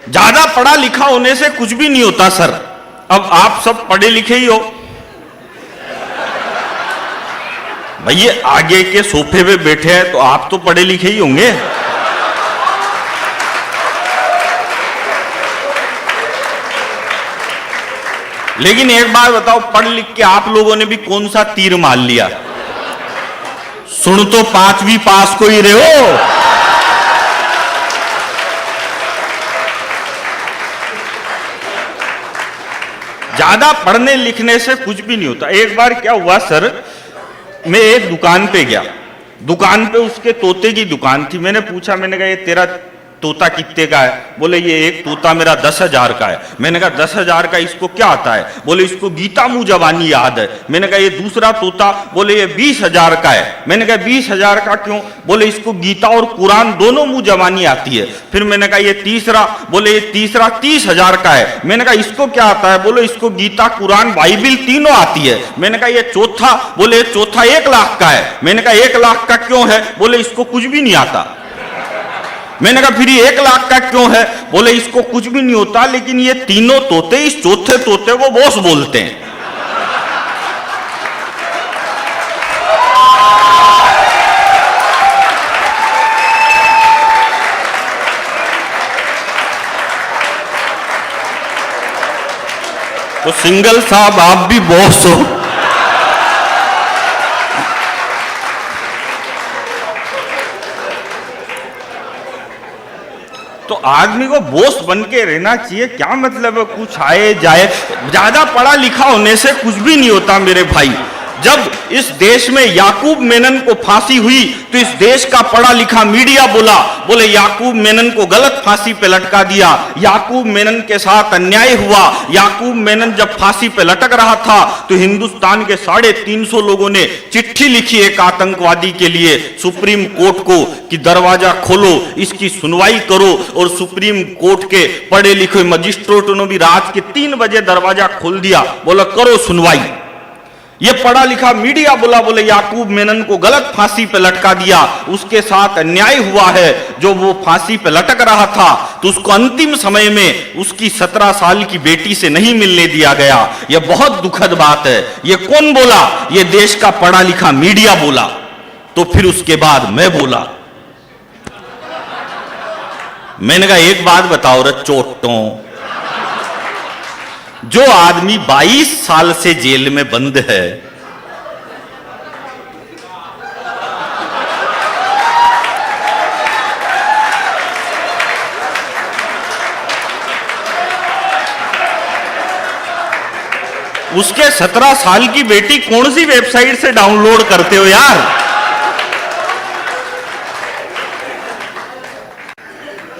ज्यादा पढ़ा लिखा होने से कुछ भी नहीं होता सर। अब आप सब पढ़े लिखे ही हो, भैया आगे के सोफे पे बैठे हैं तो आप तो पढ़े लिखे ही होंगे। लेकिन एक बात बताओ, पढ़ लिख के आप लोगों ने भी कौन सा तीर मार लिया? सुन तो 5वीं पास को ही रहे हो। ज्यादा पढ़ने लिखने से कुछ भी नहीं होता। एक बार क्या हुआ सर, मैं एक दुकान पे गया, दुकान पे उसके तोते की दुकान थी। मैंने पूछा, मैंने कहा ये तेरा तोता कितने का है? बोले ये एक तोता मेरा 10,000 का है। मैंने कहा 10,000 का, इसको क्या आता है? बोले इसको गीता मुंह जबानी याद है। मैंने कहा ये दूसरा तोता? बोले ये 20,000 का है। मैंने कहा 20,000 का क्यों? बोले इसको गीता और कुरान दोनों मुंह जबानी आती है। फिर मैंने कहा ये तीसरा? बोले ये तीसरा 30,000 का है। मैंने कहा इसको क्या आता है? बोले इसको गीता कुरान बाइबिल तीनों आती है। मैंने कहा ये चौथा? बोले चौथा 1 लाख का है। मैंने कहा 1 लाख का क्यों है? बोले इसको कुछ भी नहीं आता। मैंने कहा फिर 1 लाख का क्यों है? बोले इसको कुछ भी नहीं होता, लेकिन ये तीनों तोते इस चौथे तोते को बॉस बोलते हैं। तो सिंगल साहब आप भी बॉस हो। तो आदमी को बॉस बन के रहना चाहिए। क्या मतलब है कुछ आए जाए? ज्यादा पढ़ा लिखा होने से कुछ भी नहीं होता मेरे भाई। जब इस देश में याकूब मेनन को फांसी हुई तो इस देश का पढ़ा लिखा मीडिया बोले याकूब मेनन को गलत फांसी पे लटका दिया, याकूब मेनन के साथ अन्याय हुआ। याकूब मेनन जब फांसी पे लटक रहा था तो हिंदुस्तान के 350 लोगों ने चिट्ठी लिखी एक आतंकवादी के लिए सुप्रीम कोर्ट को कि दरवाजा खोलो, इसकी सुनवाई करो। और सुप्रीम कोर्ट के पढ़े लिखे मजिस्ट्रेटों ने भी रात के 3 बजे दरवाजा खोल दिया, बोला करो सुनवाई। ये पढ़ा लिखा मीडिया बोले याकूब मेनन को गलत फांसी पे लटका दिया, उसके साथ अन्याय हुआ है। जो वो फांसी पे लटक रहा था तो उसको अंतिम समय में उसकी 17 साल की बेटी से नहीं मिलने दिया गया। ये बहुत दुखद बात है। ये कौन बोला? ये देश का पढ़ा लिखा मीडिया बोला। तो फिर उसके बाद मैं बोला, मैंने कहा एक बात बताओ रे चोटों, जो आदमी 22 साल से जेल में बंद है, उसके 17 साल की बेटी कौन सी वेबसाइट से डाउनलोड करते हो यार?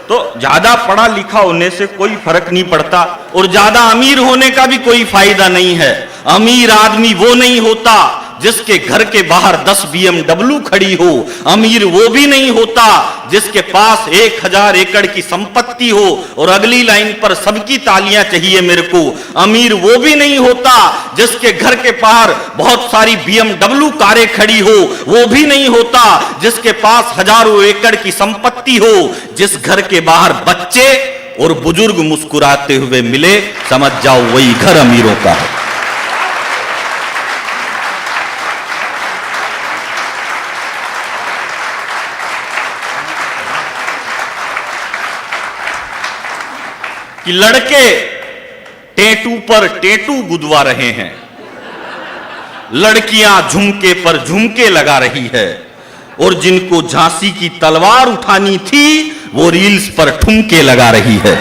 तो ज्यादा पढ़ा लिखा होने से कोई फर्क नहीं पड़ता और ज्यादा अमीर होने का भी कोई फायदा नहीं है। अमीर आदमी वो नहीं होता जिसके घर के बाहर 10 BMW खड़ी हो। अमीर वो भी नहीं होता जिसके पास 1000 एकड़ की संपत्ति हो और अगली लाइन पर सबकी तालियां चाहिए मेरे को। अमीर वो भी नहीं होता जिसके घर के बाहर बहुत सारी BMW कारें खड़ी हो। वो भी नहीं होता जिसके पास हजारों एकड़ की संपत्ति हो। जिस घर के बाहर बच्चे और बुजुर्ग मुस्कुराते हुए मिले, समझ जाओ वही घर अमीरों का है। कि लड़के टेटू पर टेटू गुदवा रहे हैं, लड़कियां झुमके पर झुमके लगा रही है और जिनको झांसी की तलवार उठानी थी वो रील्स पर ठुमके लगा रही है।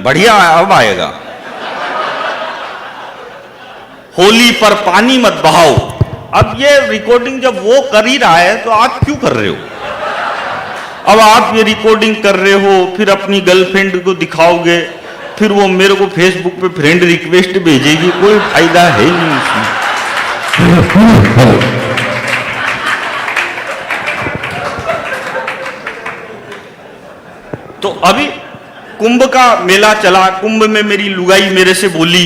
बढ़िया अब आएगा। होली पर पानी मत बहाओ। अब ये रिकॉर्डिंग जब वो कर ही रहा है तो आप क्यों कर रहे हो? अब आप ये रिकॉर्डिंग कर रहे हो, फिर अपनी गर्लफ्रेंड को दिखाओगे, फिर वो मेरे को फेसबुक पे फ्रेंड रिक्वेस्ट भेजेगी, कोई फायदा है ही नहीं इसमें। तो अभी कुंभ का मेला चला। कुंभ में मेरी लुगाई मेरे से बोली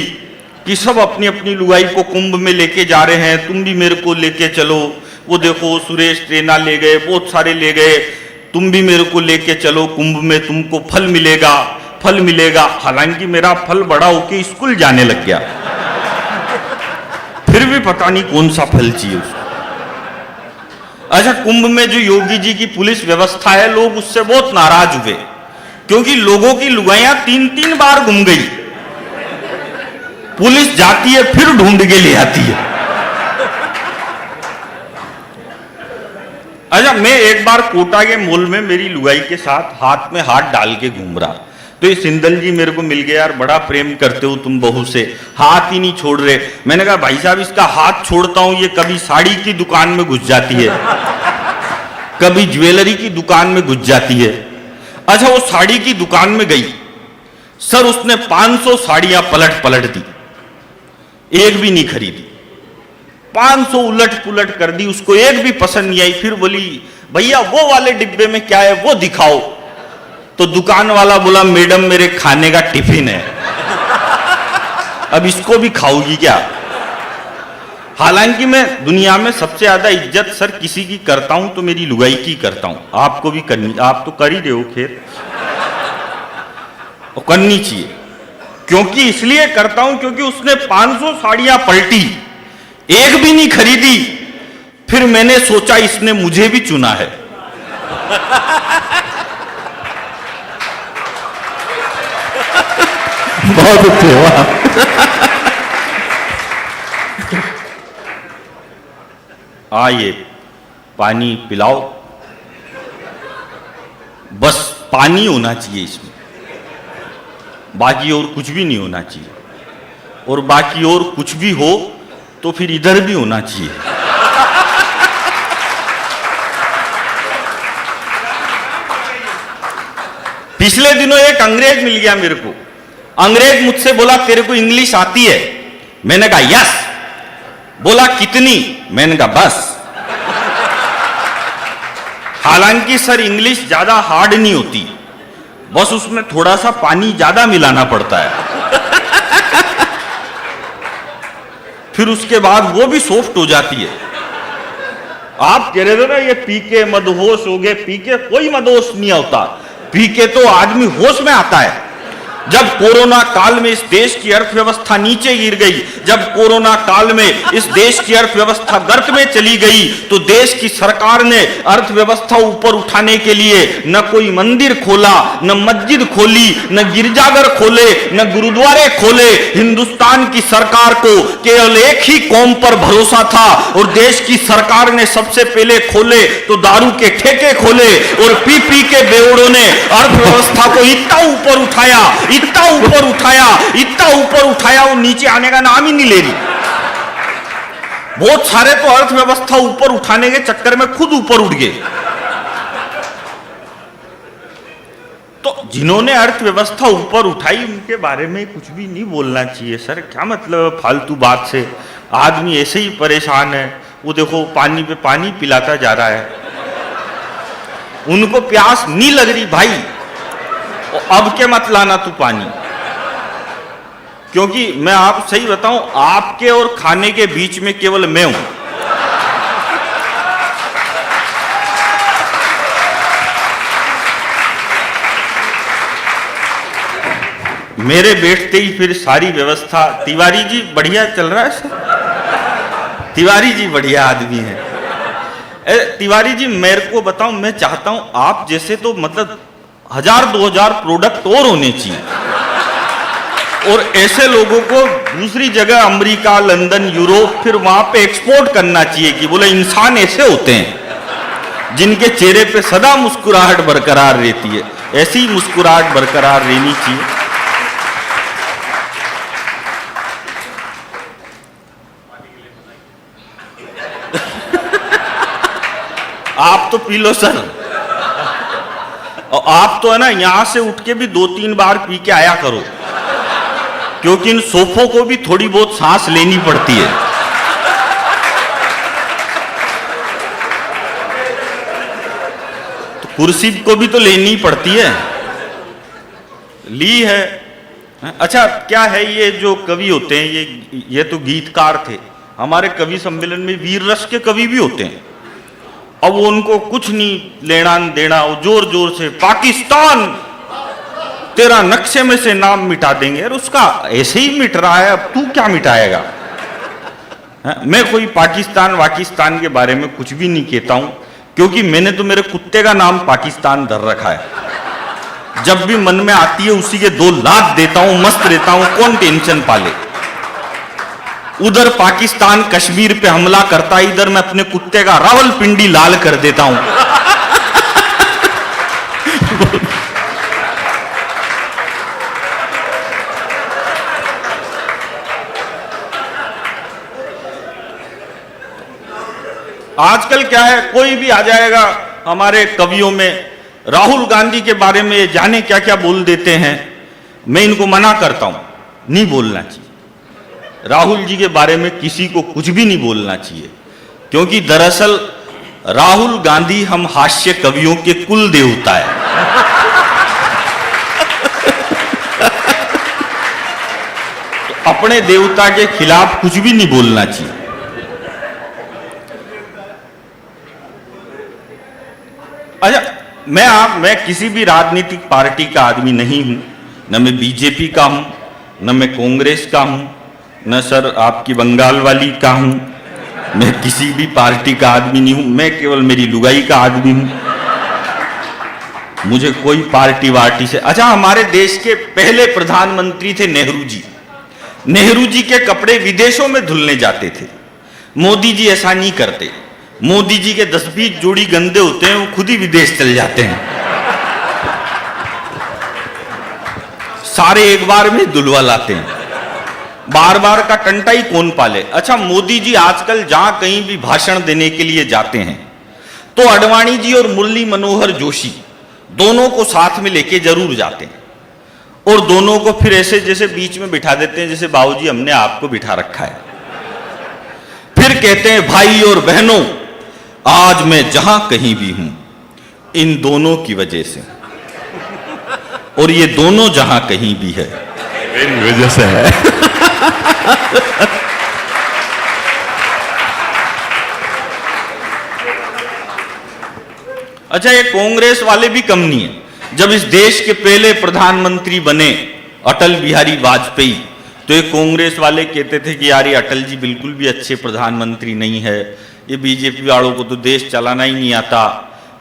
कि सब अपनी अपनी लुगाई को कुंभ में लेके जा रहे हैं, तुम भी मेरे को लेके चलो। वो देखो सुरेश ट्रेना ले गए, बहुत सारे ले गए। तुम भी मेरे को लेके चलो कुंभ में, तुमको फल मिलेगा, फल मिलेगा। हालांकि मेरा फल बड़ा होके स्कूल जाने लग गया, फिर भी पता नहीं कौन सा फल चाहिए उसको। अच्छा, कुंभ में जो योगी जी की पुलिस व्यवस्था है, लोग उससे बहुत नाराज हुए, क्योंकि लोगों की लुगाइयां 3-3 बार घूम गई। पुलिस जाती है फिर ढूंढ के ले आती है। अच्छा, मैं एक बार कोटा के मॉल में मेरी लुगाई के साथ हाथ में हाथ डाल के घूम रहा, तो ये सिंदल जी मेरे को मिल गए, यार बड़ा प्रेम करते हो तुम बहू से, हाथ ही नहीं छोड़ रहे। मैंने कहा भाई साहब इसका हाथ छोड़ता हूं, ये कभी साड़ी की दुकान में घुस जाती है, कभी ज्वेलरी की दुकान में घुस जाती है। अच्छा, वो साड़ी की दुकान में गई, सर उसने 500 साड़ियां पलट पलट दी, एक भी नहीं खरीदी। 500 उलट पुलट कर दी, उसको एक भी पसंद नहीं आई। फिर बोली भैया वो वाले डिब्बे में क्या है वो दिखाओ। तो दुकान वाला बोला मैडम मेरे खाने का टिफिन है, अब इसको भी खाओगी क्या? हालांकि मैं दुनिया में सबसे ज्यादा इज्जत सर किसी की करता हूं तो मेरी लुगाई की करता हूं, आपको भी करनी, आप तो कर ही रहे हो, खैर और करनी चाहिए। क्योंकि इसलिए करता हूं क्योंकि उसने 500 साड़ियां पलटी, एक भी नहीं खरीदी। फिर मैंने सोचा इसने मुझे भी चुना है। बहुत अच्छे, वाह। ये पानी पिलाओ, बस पानी होना चाहिए इसमें, बाकी और कुछ भी नहीं होना चाहिए। और बाकी और कुछ भी हो तो फिर इधर भी होना चाहिए। पिछले दिनों एक अंग्रेज मिल गया मेरे को। अंग्रेज मुझसे बोला तेरे को इंग्लिश आती है? मैंने कहा यस। बोला कितनी? मैंने कहा बस। हालांकि सर इंग्लिश ज्यादा हार्ड नहीं होती, बस उसमें थोड़ा सा पानी ज्यादा मिलाना पड़ता है, फिर उसके बाद वो भी सॉफ्ट हो जाती है। आप कह रहे थे ना ये पी के मदहोश हो गए, पी के कोई मदहोश नहीं होता, पी के तो आदमी होश में आता है। जब कोरोना काल में इस देश की अर्थव्यवस्था नीचे गिर गई, जब कोरोना काल में इस देश की अर्थव्यवस्था गर्त में चली गई, तो देश की सरकार ने अर्थव्यवस्था ऊपर उठाने के लिए न कोई मंदिर खोला, न मस्जिद खोली, न गिरजाघर खोले, न गुरुद्वारे खोले। हिंदुस्तान की सरकार को केवल एक ही कौम पर भरोसा था, और देश की सरकार ने सबसे पहले खोले तो दारू के ठेके खोले, और पी पी के बेवड़ों ने अर्थव्यवस्था को इतना ऊपर उठाया, इतना ऊपर उठाया, इतना ऊपर उठाया, वो नीचे आने का नाम ही नहीं ले रही। बहुत सारे तो अर्थव्यवस्था ऊपर उठाने के चक्कर में खुद ऊपर उठ गए। तो जिन्होंने अर्थव्यवस्था ऊपर उठाई उनके बारे में कुछ भी नहीं बोलना चाहिए सर। क्या मतलब फालतू बात से, आदमी ऐसे ही परेशान है। वो देखो पानी पे पानी पिलाता जा रहा है, उनको प्यास नहीं लग रही भाई, अब के मत लाना तू पानी। क्योंकि मैं आप सही बताऊं, आपके और खाने के बीच में केवल मैं हूं। मेरे बैठते ही फिर सारी व्यवस्था। तिवारी जी बढ़िया चल रहा है सर, तिवारी जी बढ़िया आदमी है। तिवारी जी मेरे को बताऊं, मैं चाहता हूं आप जैसे तो मतलब 1000-2000 प्रोडक्ट और होने चाहिए, और ऐसे लोगों को दूसरी जगह अमेरिका, लंदन, यूरोप, फिर वहां पे एक्सपोर्ट करना चाहिए कि बोले इंसान ऐसे होते हैं जिनके चेहरे पे सदा मुस्कुराहट बरकरार रहती है। ऐसी मुस्कुराहट बरकरार रहनी चाहिए। आप तो पी लो सर, और आप तो है ना यहां से उठ के भी 2-3 बार पी के आया करो, क्योंकि इन सोफों को भी थोड़ी बहुत सांस लेनी पड़ती है। तो कुर्सी को भी तो लेनी पड़ती है, ली है। अच्छा क्या है, ये जो कवि होते हैं ये तो गीतकार थे। हमारे कवि सम्मेलन में वीर रस के कवि भी होते हैं। अब वो उनको कुछ नहीं लेना देना, वो जोर जोर से पाकिस्तान तेरा नक्शे में से नाम मिटा देंगे। और उसका ऐसे ही मिट रहा है, अब तू क्या मिटाएगा? मैं कोई पाकिस्तान के बारे में कुछ भी नहीं कहता हूं, क्योंकि मैंने तो मेरे कुत्ते का नाम पाकिस्तान धर रखा है। जब भी मन में आती है उसी के 2 लात देता हूं, मस्त रहता हूं, कौन टेंशन पाले। उधर पाकिस्तान कश्मीर पे हमला करता है, इधर मैं अपने कुत्ते का रावलपिंडी लाल कर देता हूं। आजकल क्या है, कोई भी आ जाएगा हमारे कवियों में, राहुल गांधी के बारे में जाने क्या क्या बोल देते हैं। मैं इनको मना करता हूं, नहीं बोलना चाहिए। राहुल जी के बारे में किसी को कुछ भी नहीं बोलना चाहिए, क्योंकि दरअसल राहुल गांधी हम हास्य कवियों के कुल देवता है। तो अपने देवता के खिलाफ कुछ भी नहीं बोलना चाहिए। अच्छा, मैं किसी भी राजनीतिक पार्टी का आदमी नहीं हूं, न मैं बीजेपी का हूं, न मैं कांग्रेस का हूं, न सर आपकी बंगाल वाली का हूं। मैं किसी भी पार्टी का आदमी नहीं हूं, मैं केवल मेरी लुगाई का आदमी हूं। मुझे कोई पार्टी वार्टी से। अच्छा, हमारे देश के पहले प्रधानमंत्री थे नेहरू जी। नेहरू जी के कपड़े विदेशों में धुलने जाते थे। मोदी जी ऐसा नहीं करते। मोदी जी के 10-20 जोड़ी गंदे होते हैं, वो खुद ही विदेश चले जाते हैं। सारे एक बार में धुलवा लाते हैं। बार बार का टंटा ही कौन पाले। अच्छा, मोदी जी आजकल जहां कहीं भी भाषण देने के लिए जाते हैं तो अडवाणी जी और मुरली मनोहर जोशी दोनों को साथ में लेके जरूर जाते हैं, और दोनों को फिर ऐसे जैसे बीच में बिठा देते हैं, जैसे बाबूजी हमने आपको बिठा रखा है। फिर कहते हैं, भाई और बहनों, आज मैं जहां कहीं भी हूं इन दोनों की वजह से, और ये दोनों जहां कहीं भी है मेरी वजह से है। अच्छा, ये कांग्रेस वाले भी कम नहीं है। जब इस देश के पहले प्रधानमंत्री बने अटल बिहारी वाजपेयी, तो ये कांग्रेस वाले कहते थे कि यार ये अटल जी बिल्कुल भी अच्छे प्रधानमंत्री नहीं है, ये बीजेपी वालों को तो देश चलाना ही नहीं आता।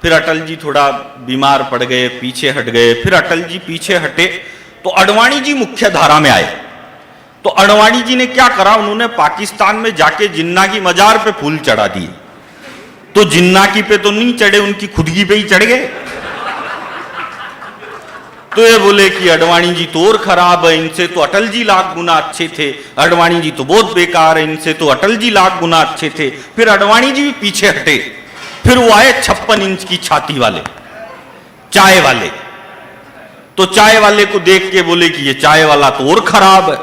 फिर अटल जी थोड़ा बीमार पड़ गए, पीछे हट गए। फिर अटल जी पीछे हटे तो अडवाणी जी मुख्य धारा में आए। तो अडवाणी जी ने क्या करा, उन्होंने पाकिस्तान में जाके जिन्ना की मजार पे फूल चढ़ा दिए। तो जिन्ना की पे तो नहीं चढ़े, उनकी खुदगी पे ही चढ़ गए। तो ये बोले कि अडवाणी जी तो और खराब है, इनसे तो अटल जी लाख गुना अच्छे थे। अडवाणी जी तो बहुत बेकार है, इनसे तो अटल जी लाख गुना अच्छे थे। फिर अडवाणी जी भी पीछे हटे। फिर वो आए 56 इंच की छाती वाले, चाय वाले। तो चाय वाले को देख के बोले कि ये चाय वाला तो और खराब है,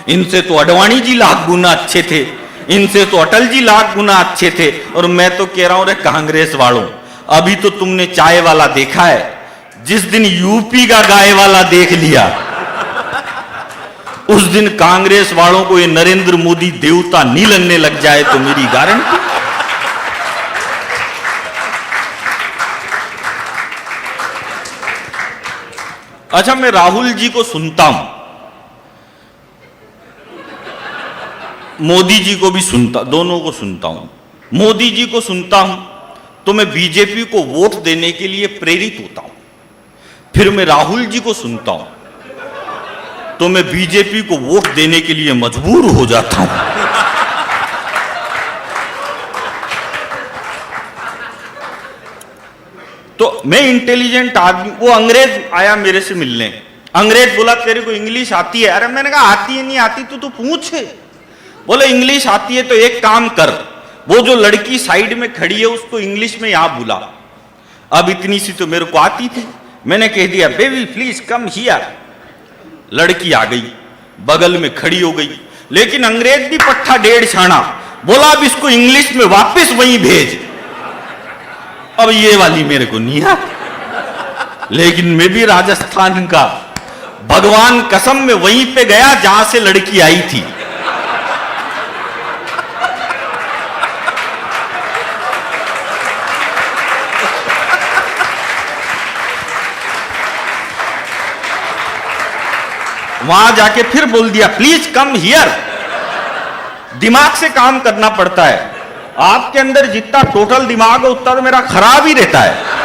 इनसे तो अडवाणी जी लाख गुना अच्छे थे, इनसे तो अटल जी लाख गुना अच्छे थे। और मैं तो कह रहा हूं, रे कांग्रेस वालों, अभी तो तुमने चाय वाला देखा है, जिस दिन यूपी का गाय वाला देख लिया उस दिन कांग्रेस वालों को ये नरेंद्र मोदी देवता नहीं लगने लग जाए तो मेरी गारंटी। अच्छा, मैं राहुल जी को सुनता हूं, मोदी जी को भी सुनता, दोनों को सुनता हूं। मोदी जी को सुनता हूं तो मैं बीजेपी को वोट देने के लिए प्रेरित होता हूं। फिर मैं राहुल जी को सुनता हूं तो मैं बीजेपी को वोट देने के लिए मजबूर हो जाता हूं। तो मैं इंटेलिजेंट आदमी, वो अंग्रेज आया मेरे से मिलने। अंग्रेज बोला, तेरे को इंग्लिश आती है? अरे मैंने कहा, आती है नहीं आती तो पूछ। बोले इंग्लिश आती है तो एक काम कर, वो जो लड़की साइड में खड़ी है उसको इंग्लिश में यहां बुला। अब इतनी सी तो मेरे को आती थी, मैंने कह दिया, बेबी प्लीज कम हियर। लड़की आ गई, बगल में खड़ी हो गई। लेकिन अंग्रेज भी पट्टा 1.5 छाना, बोला अब इसको इंग्लिश में वापस वहीं भेज। अब ये वाली मेरे को नहीं आती, लेकिन मैं भी राजस्थान का, भगवान कसम में वहीं पे गया जहां से लड़की आई थी। वहां जाके फिर बोल दिया प्लीज कम हियर। दिमाग से काम करना पड़ता है। आपके अंदर जितना टोटल दिमाग है उतना तो मेरा खराब ही रहता है।